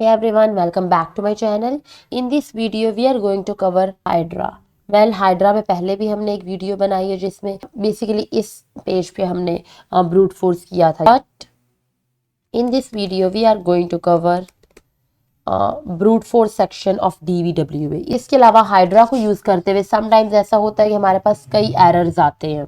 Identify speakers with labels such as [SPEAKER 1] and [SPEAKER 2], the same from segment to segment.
[SPEAKER 1] Hey everyone, welcome back to my channel. In this video we are going to cover Hydra. Well, Hydra में पहले भी हमने एक video बनाई है जिसमें बेसिकली इस पेज पे हमने ब्रूट फोर्स किया था. But in this video we are going to cover brute force section of DVWA. इसके अलावा हाइड्रा को यूज़ करते हुए समटाइम्स ऐसा होता है कि हमारे पास कई एरर्स आते हैं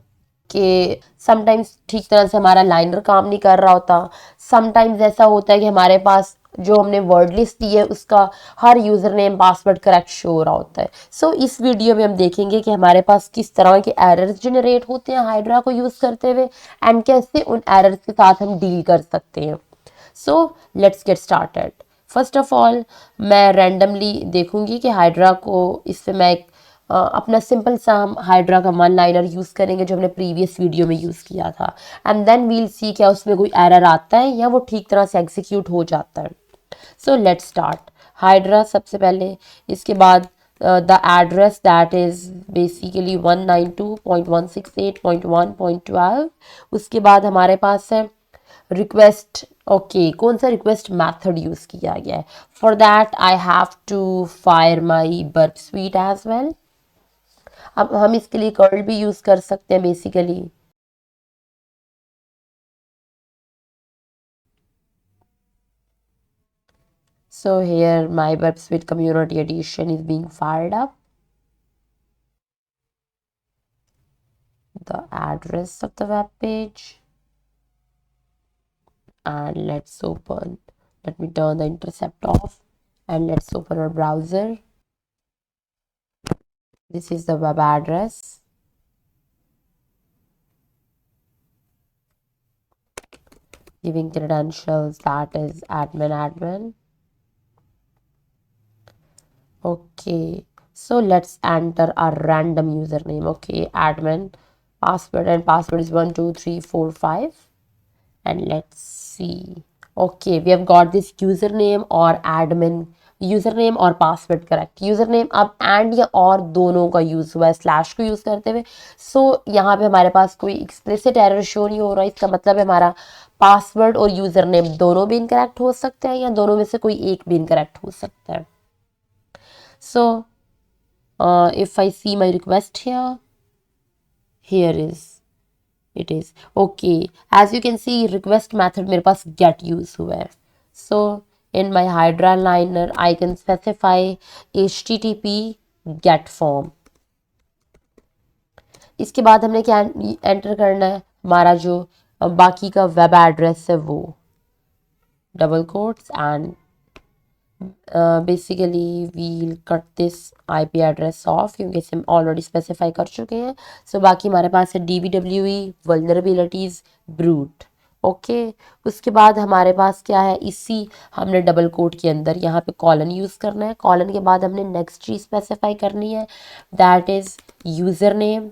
[SPEAKER 1] कि समटाइम्स ठीक तरह से हमारा लाइनर काम नहीं कर रहा होता. समटाइम्स ऐसा होता है कि हमारे पास जो हमने वर्ड लिस्ट दी है उसका हर user name password correct show हो रहा होता है. सो इस वीडियो में हम देखेंगे कि हमारे पास किस तरह के एरर्स जनरेट होते हैं हाइड्रा को यूज़ करते हुए एंड कैसे उन एरर्स के साथ हम डील कर सकते हैं. So let's get started. First of all मैं रैंडमली देखूंगी कि हाइड्रा को इससे मैं एक अपना सिंपल सा हम हाइड्रा का वन लाइनर यूज़ करेंगे जो हमने प्रीवियस वीडियो में यूज़ किया था एंड देन वील सी क्या उसमें कोई एरर आता है या वो ठीक तरह से एग्जीक्यूट हो जाता है. So let's start. हाइड्रा सबसे पहले, इसके बाद the address that is basically 192.168.1.12. उसके बाद हमारे पास है रिक्वेस्ट. ओके, कौन सा रिक्वेस्ट मैथड यूज़ किया गया है? For that I have to fire my Burp Suite as well. अब हम इसके लिए कर्ल भी यूज़ कर सकते हैं basically. So here my burp suite community edition is being fired up. The address of the web page, and let me turn the intercept off and let's open our browser. This is the web address. Giving credentials, that is admin. Okay, so let's enter a random username. Okay, admin, password, and password is 12345. And let's see. Okay, we have got this username or admin username और password correct. Username अब and या और दोनों का use हुआ है slash को use करते हुए. सो यहाँ पे हमारे पास कोई एक्सप्लिसिट एरर शो नहीं हो रहा. इसका मतलब है हमारा पासवर्ड और यूज़रनेम दोनों भी इनकरेक्ट हो सकते हैं या दोनों में से कोई एक भी इनकरेक्ट हो सकता है. सो if I see my request here it is okay. As you can see, request method मेरे पास get यूज हुआ है. So in my Hydra liner I can specify HTTP get form. इसके बाद हमने क्या एंटर करना है? हमारा जो बाकी का वेब एड्रेस है वो double quotes and basically we'll cut this IP address off क्योंकि इसे हम ऑलरेडी स्पेसिफाई कर चुके हैं. सो बाकी हमारे पास है DVWE वल्नरेबिलिटीज़ ब्रूट. ओके, उसके बाद हमारे पास क्या है? इसी हमने डबल कोट के अंदर यहाँ पे कॉलन यूज़ करना है. कॉलन के बाद हमने नेक्स्ट चीज़ स्पेसिफाई करनी है, that is user name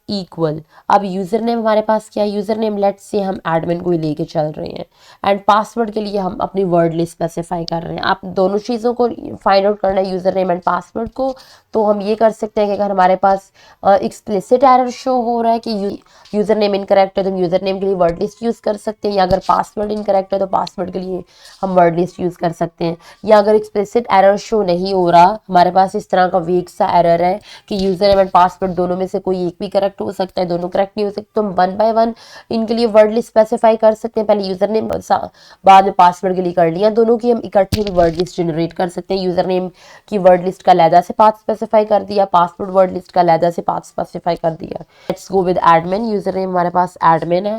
[SPEAKER 1] equal. अब यूज़र नेम हमारे पास क्या है? यूज़र नेम लेट्स से हम एडमिन को ही लेके चल रहे हैं एंड पासवर्ड के लिए हम अपनी वर्ड लिस्ट स्पेसिफाई कर रहे हैं. आप दोनों चीज़ों को फाइंड आउट करना है, यूज़र नेम एंड पासवर्ड को. तो हम ये कर सकते हैं कि अगर हमारे पास एक्सप्लिसिट एरर शो हो रहा है कि यूज़र नेम इनकरेक्ट है तो हम यूज़र नेम के लिए वर्ड लिस्ट यूज़ कर सकते हैं, या अगर पासवर्ड इनकरेक्ट है तो पासवर्ड के लिए हम वर्ड लिस्ट यूज़ कर सकते हैं. या अगर एक्सप्लिसिट एरर शो नहीं हो रहा, हमारे पास इस तरह का वीक सा एरर है कि यूज़र नेम एंड पासवर्ड दोनों में से कोई एक भी करेक्ट हो सकता है, दोनों करेक्ट नहीं हो सकते, तो हम 1 बाय 1 इनके लिए वर्ड लिस्ट स्पेसिफाई कर सकते हैं. पहले यूज़र नेम बाद में पासवर्ड के लिए कर लिया, दोनों की हम इकट्ठी वर्ड लिस्ट जनरेट कर सकते हैं. यूज़र नेम की वर्ड लिस्ट का लहदा से पाथ स्पेसिफाई कर दिया, पासवर्ड वर्ड लिस्ट का लहदा से पाथ स्पेसिफाई कर दिया. Let's go with admin. User name हमारे पास एडमिन है.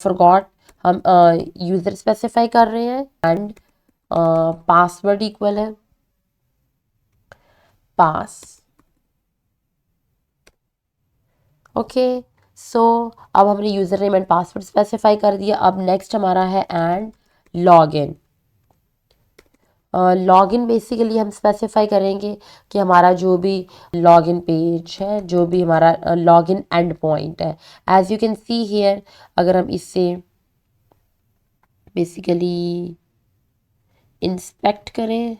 [SPEAKER 1] फॉरगॉट हम यूज़र स्पेसिफाई कर रहे हैं एंड पासवर्ड इक्वल है पास. ओके, सो अब हमने user name and password specify कर दिया. अब नेक्स्ट हमारा है एंड लॉगिन. लॉगिन बेसिकली हम स्पेसिफाई करेंगे कि हमारा जो भी लॉगिन पेज है, जो भी हमारा लॉगिन एंड पॉइंट है, as you can see here, अगर हम इससे बेसिकली इंस्पेक्ट करें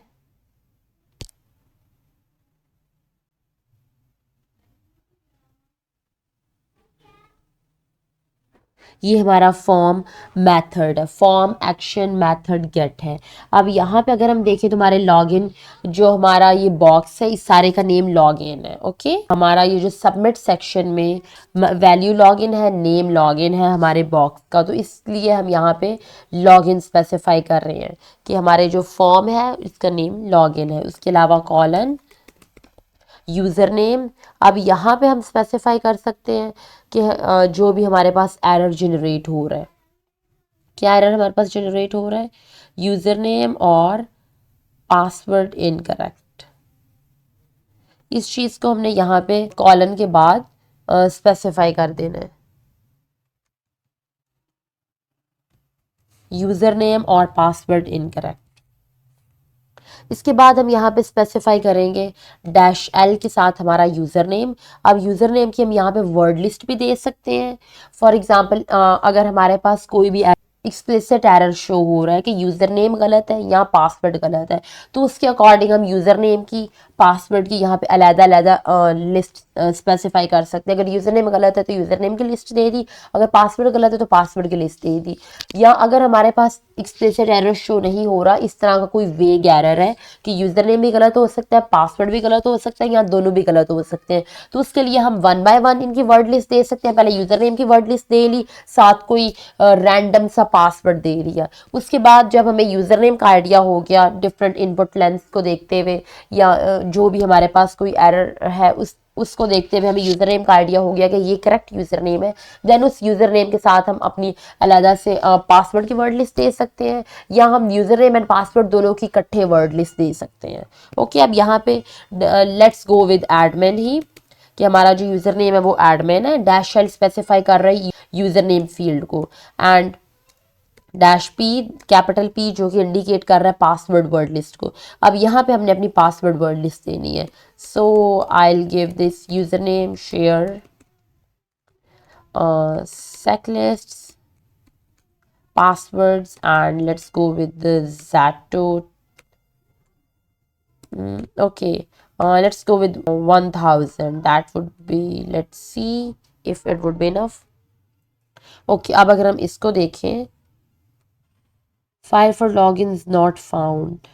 [SPEAKER 1] ये हमारा फॉर्म मेथड है, फॉर्म एक्शन मेथड गेट है। अब यहाँ पे अगर हम देखें तो हमारे लॉगिन जो हमारा ये बॉक्स है इस सारे का नेम लॉगिन है। ओके, हमारा ये जो सबमिट सेक्शन में वैल्यू लॉगिन है, नेम लॉगिन है हमारे बॉक्स का, तो इसलिए हम यहाँ पे लॉगिन स्पेसिफाई कर रहे हैं कि हमारे जो फॉर्म है इसका नेम लॉगिन है। उसके अलावा कॉलन यूज़र नेम। अब यहाँ पे हम स्पेसिफाई कर सकते हैं कि जो भी हमारे पास एरर जनरेट हो रहा है, क्या एरर हमारे पास जनरेट हो रहा है, यूज़र नेम और पासवर्ड इनकरेक्ट। इस चीज़ को हमने यहाँ पे कॉलन के बाद स्पेसिफाई कर देना है, यूज़र नेम और पासवर्ड इनकरेक्ट। इसके बाद हम यहाँ पे स्पेसिफाई करेंगे डैश एल के साथ हमारा यूज़र नेम। अब यूज़र नेम की हम यहाँ पे वर्ड लिस्ट भी दे सकते हैं। फॉर एग्जांपल अगर हमारे पास कोई भी एक्सप्लिसिट एरर शो हो रहा है कि यूज़र नेम गलत है या पासवर्ड गलत है, तो उसके अकॉर्डिंग हम यूज़र नेम की पासवर्ड की यहाँ पे अलग-अलग लिस्ट स्पेसिफाई कर सकते हैं। अगर यूज़र नेम गलत है तो यूज़र नेम की लिस्ट दे दी, अगर पासवर्ड गलत है तो पासवर्ड की लिस्ट दे दी। या अगर हमारे पास एक्सप्लिसिट एरर शो नहीं हो रहा, इस तरह का कोई वेग एरर है कि यूज़र नेम भी गलत हो सकता है, पासवर्ड भी गलत हो सकता है या दोनों भी गलत हो सकते हैं, तो उसके लिए हम 1 बाय 1 इनकी वर्ड लिस्ट दे सकते हैं। पहले यूज़र नेम की वर्ड लिस्ट दे ली, साथ कोई रैंडम सा पासवर्ड दे लिया। उसके बाद जब हमें यूज़र नेम का आइडिया हो गया डिफरेंट इनपुट लेंथ को देखते हुए, या जो भी हमारे पास कोई एरर है उसको देखते हुए हमें यूज़र नेम का आइडिया हो गया कि ये करेक्ट यूज़र नेम है, देन उस यूज़र नेम के साथ हम अपनी अलग से पासवर्ड की वर्ड लिस्ट दे सकते हैं, या हम यूज़र नेम एंड पासवर्ड दोनों की इकट्ठे वर्ड लिस्ट दे सकते हैं। ओके, अब यहाँ पे लेट्स गो विद एडमिन ही, कि हमारा जो यूज़र नेम है वो एडमिन है। डैश शेल स्पेसिफाई कर रही है यूज़र नेम फील्ड को, and dash P capital P जो कि इंडिकेट कर रहा है पासवर्ड वर्ड लिस्ट को। अब यहाँ पे हमने अपनी पासवर्ड वर्ड लिस्ट देनी है। So I will give this user name share seclist passwords, and let's go with the Zato. Okay, let's go with 1000. That would be, let's see if it would be enough. Okay, अब अगर हम इसको देखें, file for login is not found.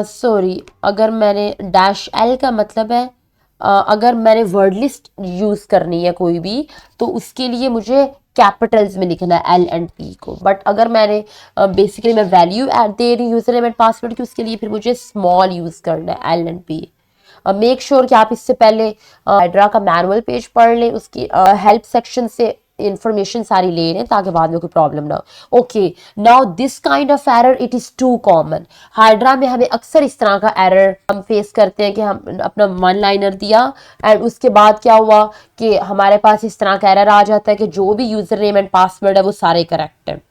[SPEAKER 1] Sorry, अगर मैंने dash L का मतलब है अगर मैंने वर्ड लिस्ट यूज़ करनी है कोई भी, तो उसके लिए मुझे कैपिटल्स में लिखना है एल एंड पी को। बट अगर मैंने बेसिकली मैं वैल्यू ऐड दे रही हूँ यूज़र नेम एंड पासवर्ड की, उसके लिए फिर मुझे स्मॉल यूज़ करना है L and P. Make sure कि आप इससे पहले हाइड्रा का मैनुअल पेज पढ़ लें, उसकी हेल्प सेक्शन से इंफॉर्मेशन सारी ले लें ताकि बाद में कोई प्रॉब्लम ना हो। Okay, now this kind of error it is too common. Hydra में हमें अक्सर इस तरह का एरर हम फेस करते हैं कि हम अपना वन लाइनर दिया एंड उसके बाद क्या हुआ कि हमारे पास इस तरह का एरर आ जाता है कि जो भी यूज़र नेम एंड पासवर्ड है वो सारे करेक्ट हैं।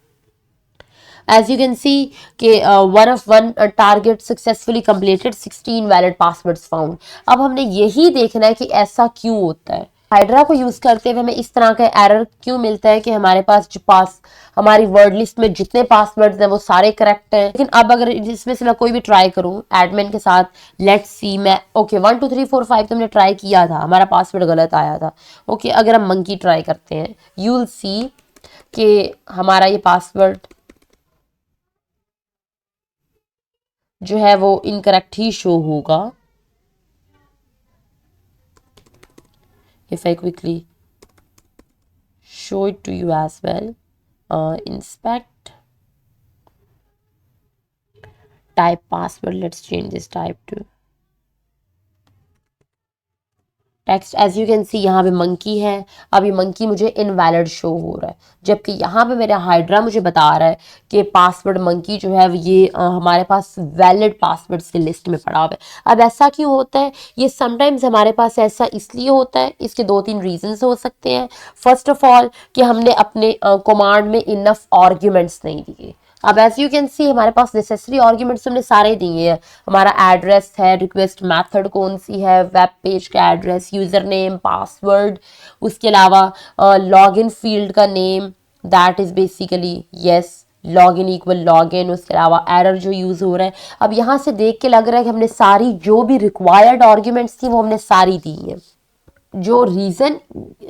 [SPEAKER 1] As you can see कि one of one target successfully completed, 16 valid passwords found। अब हमने यही देखना है कि ऐसा क्यों होता है, हाइड्रा को यूज करते हुए हमें इस तरह का एरर क्यों मिलता है कि हमारे पास जो हमारी वर्ड लिस्ट में जितने पासवर्ड्स हैं वो सारे करेक्ट हैं। लेकिन अब अगर इसमें से मैं कोई भी ट्राई करूं एडमिन के साथ, लेट्स सी, मैं ओके 1 2 3 4 5 तो हमने ट्राई किया था, हमारा पासवर्ड गलत आया था। ओके, अगर हम मंकी ट्राई करते हैं, यू विल सी कि हमारा ये पासवर्ड जो है वो इनकरेक्ट ही शो होगा। If I quickly show it to you as well, inspect, type password, let's change this type to text. As you can see यहाँ पे मंकी है, अब ये मंकी मुझे इनवैलिड शो हो रहा है, जबकि यहाँ पे मेरा हाइड्रा मुझे बता रहा है कि पासवर्ड मंकी जो है ये हमारे पास वैलिड पासवर्ड्स की लिस्ट में पड़ा हुआ है। अब ऐसा क्यों होता है, ये समटाइम्स हमारे पास ऐसा इसलिए होता है, इसके 2-3 रीजंस हो सकते हैं। फर्स्ट ऑफ ऑल कि हमने अपने कमांड में इनफ आर्ग्यूमेंट्स नहीं दिए। अब एज यू कैन सी हमारे पास नेसेसरी आर्ग्यूमेंट्स हमने सारे दिए हैं। हमारा एड्रेस है, रिक्वेस्ट मेथड कौन सी है, वेब पेज का एड्रेस, यूज़र नेम, पासवर्ड, उसके अलावा लॉगिन फील्ड का name, that is basically yes login equal login, उसके अलावा एरर जो यूज़ हो रहा है। अब यहाँ से देख के लग रहा है कि हमने सारी जो भी रिक्वायर्ड आर्ग्यूमेंट्स थी वो हमने सारी दी हैं। जो रीज़न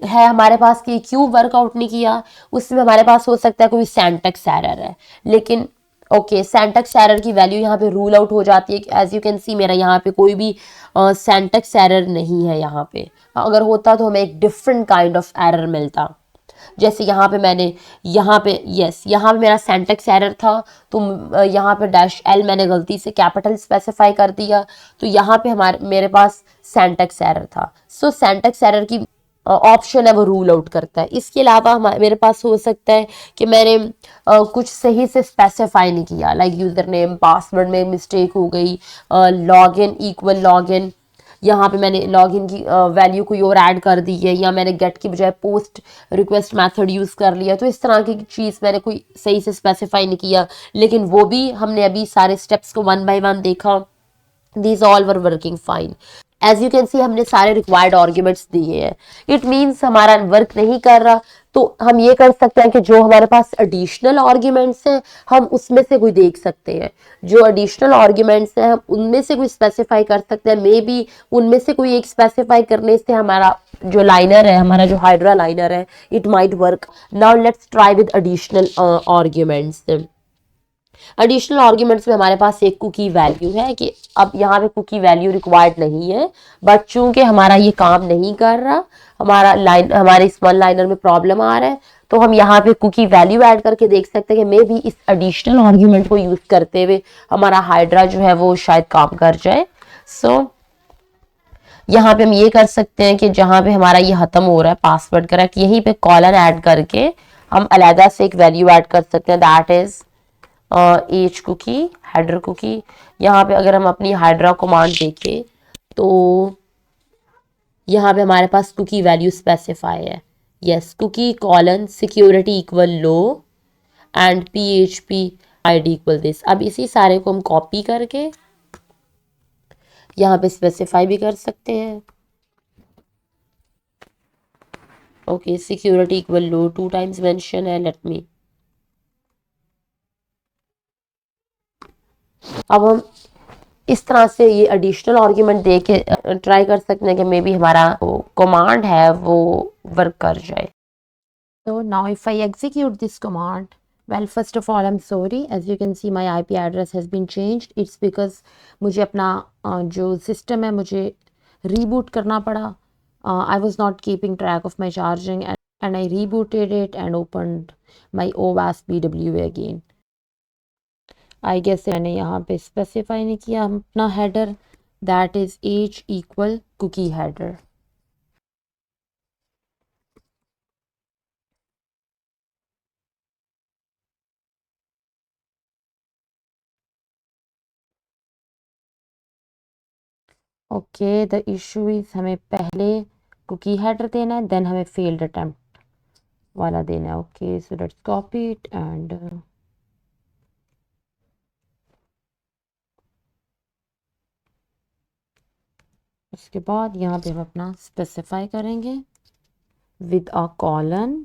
[SPEAKER 1] है हमारे पास कि क्यों वर्कआउट नहीं किया, उसमें हमारे पास हो सकता है कोई सिंटैक्स एरर है, लेकिन ओके सिंटैक्स एरर की वैल्यू यहाँ पे रूल आउट हो जाती है। एज यू कैन सी मेरा यहाँ पे कोई भी सिंटैक्स एरर नहीं है यहाँ पे। अगर होता तो हमें एक डिफरेंट काइंड ऑफ एरर मिलता। जैसे यहाँ पे मैंने यहाँ पे यस यहाँ पे मेरा सिंटैक्स एरर था, तो यहाँ पे डैश एल मैंने गलती से कैपिटल स्पेसिफाई कर दिया, तो यहाँ पे मेरे पास सिंटैक्स एरर था। सो सिंटैक्स एरर की ऑप्शन है वो रूल आउट करता है। इसके अलावा मेरे पास हो सकता है कि मैंने कुछ सही से स्पेसिफाई नहीं किया, लाइक यूज़र नेम पासवर्ड में मिस्टेक हो गई, लॉगिन इक्वल लॉगिन, यहाँ पे मैंने लॉगिन की वैल्यू कोई और ऐड कर दी है, या मैंने गेट की बजाय पोस्ट रिक्वेस्ट मेथड यूज़ कर लिया। तो इस तरह की चीज़ मैंने कोई सही से स्पेसिफाई नहीं किया, लेकिन वो भी हमने अभी सारे स्टेप्स को वन बाय वन देखा। These all were working fine. As you can see हमने सारे रिक्वायर्ड आर्ग्यूमेंट्स दिए हैं। इट मीन्स हमारा वर्क नहीं कर रहा, तो हम ये कर सकते हैं कि जो हमारे पास एडिशनल आर्ग्यूमेंट्स हैं हम उसमें से कोई देख सकते हैं। जो एडिशनल आर्ग्यूमेंट्स हैं हम उनमें से कोई स्पेसिफाई कर सकते हैं। मे बी उनमें से कोई एक स्पेसिफाई करने से हमारा जो लाइनर है, हमारा जो हाइड्रा लाइनर है, it might work. Now let's try with additional arguments. Additional arguments में हमारे पास एक कुकी वैल्यू है कि अब यहाँ पे कुकी वैल्यू रिक्वायर्ड नहीं है, बट चूंकि हमारा ये काम नहीं कर रहा, हमारे इस वन लाइनर में प्रॉब्लम आ रहा है, तो हम यहाँ पे कुकी वैल्यू ऐड करके देख सकते हैं कि मे भी इस एडिशनल आर्ग्यूमेंट को यूज करते हुए हमारा हाइड्रा जो है वो शायद काम कर जाए। सो यहाँ पे हम ये कर सकते हैं कि जहाँ पे हमारा ये खत्म हो रहा है पासवर्ड करेक्ट, यहीं पे कॉलन ऐड करके हम अलहदा से एक वैल्यू ऐड कर सकते हैं, that is H cookie header cookie. यहाँ पे अगर हम अपनी हाइड्रा कमांड देखें तो यहाँ पे हमारे पास कुकी वैल्यू स्पेसिफाई है, yes cookie colon security equal low and PHP ID equal this. अब इसी सारे को हम कॉपी करके यहाँ पे स्पेसिफाई भी कर सकते हैं। ओके सिक्योरिटी इक्वल लो 2 टाइम्स मेंशन है, लेट मी। अब हम इस तरह से ये एडिशनल आर्ग्यूमेंट दे के ट्राई कर सकते हैं कि मे बी हमारा कमांड है वो वर्क कर जाए। So now if I execute this command, well first of all I'm sorry, as you can see my IP address has been changed. It's because मुझे अपना जो सिस्टम है मुझे रीबूट करना पड़ा। I was not keeping track of my charging and I rebooted it and opened my OWASP BWA again. I guess मैंने यहाँ पे स्पेसिफाई नहीं किया अपना header, that is H equal cookie header. Okay the issue is हमें पहले cookie header देना है, देन हमें फेल्ड अटेम्प्ट वाला देना है। Okay so let's copy it and उसके बाद यहाँ पे हम अपना स्पेसिफाई करेंगे with a colon.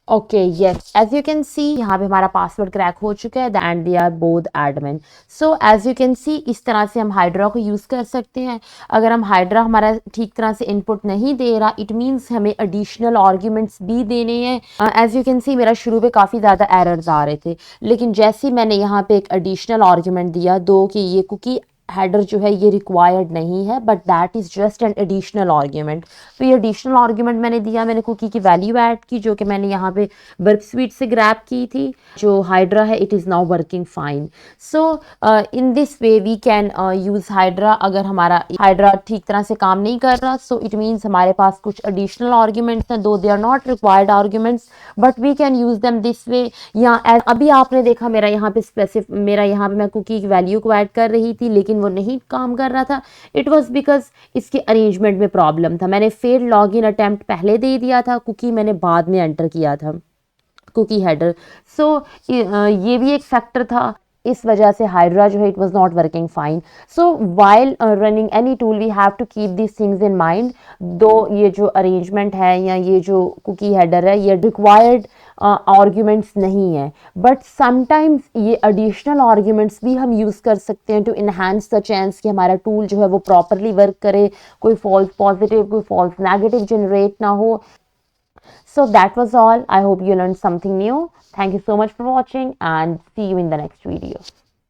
[SPEAKER 1] Okay yes as you can see यहाँ पे हमारा पासवर्ड क्रैक हो चुका है and they are both admin. So as you can see इस तरह से हम हाइड्रा को यूज़ कर सकते हैं। अगर हम हाइड्रा हमारा ठीक तरह से इनपुट नहीं दे रहा, इट मीन्स हमें एडिशनल आर्ग्यूमेंट्स भी देने हैं। एज यू कैन सी मेरा शुरू में काफ़ी ज़्यादा एरर्स आ रहे थे, लेकिन जैसे मैंने यहाँ पे एक एडिशनल आर्ग्यूमेंट दिया दो कि ये कुकी हेडर जो है ये रिक्वायर्ड नहीं है, but that is just an additional argument. तो ये एडिशनल आर्ग्यूमेंट मैंने दिया, मैंने कुकी की वैल्यू ऐड की जो कि मैंने यहाँ पे वर्क स्वीट से ग्रैब की थी। जो हाइड्रा है it is now working fine. So in this way we can use Hydra. अगर हमारा हाइड्रा ठीक तरह से काम नहीं कर रहा, सो इट मीन्स हमारे पास कुछ एडिशनल आर्ग्यूमेंट्स हैं, though they are not required arguments, but we can use them this way. या अभी आपने देखा मेरा यहाँ पे मैं कुकी की वैल्यू को ऐड कर रही थी, लेकिन वो नहीं काम कर रहा था। इट वॉज बिकॉज इसके अरेंजमेंट में प्रॉब्लम था। मैंने फेल लॉग इन अटैम्प्ट पहले दे दिया था, कुकी मैंने बाद में एंटर किया था कुकी हेडर। सो ये भी एक फैक्टर था।
[SPEAKER 2] इस वजह से हाइड्रा जो है it was not working fine. So while running any tool we have to keep this things in mind. Though ये जो अरेंजमेंट है या ये जो कुकी हेडर है ये रिक्वायर्ड आर्ग्यूमेंट्स नहीं है, बट समटाइम्स ये एडिशनल आर्ग्यूमेंट्स भी हम यूज़ कर सकते हैं टू इन्हांस द चांस कि हमारा टूल जो है वो प्रॉपरली वर्क करे, कोई फॉल्स पॉजिटिव कोई फॉल्स नेगेटिव जनरेट ना हो. So that was all. I hope you learned something new. Thank you so much for watching and see you in the next video.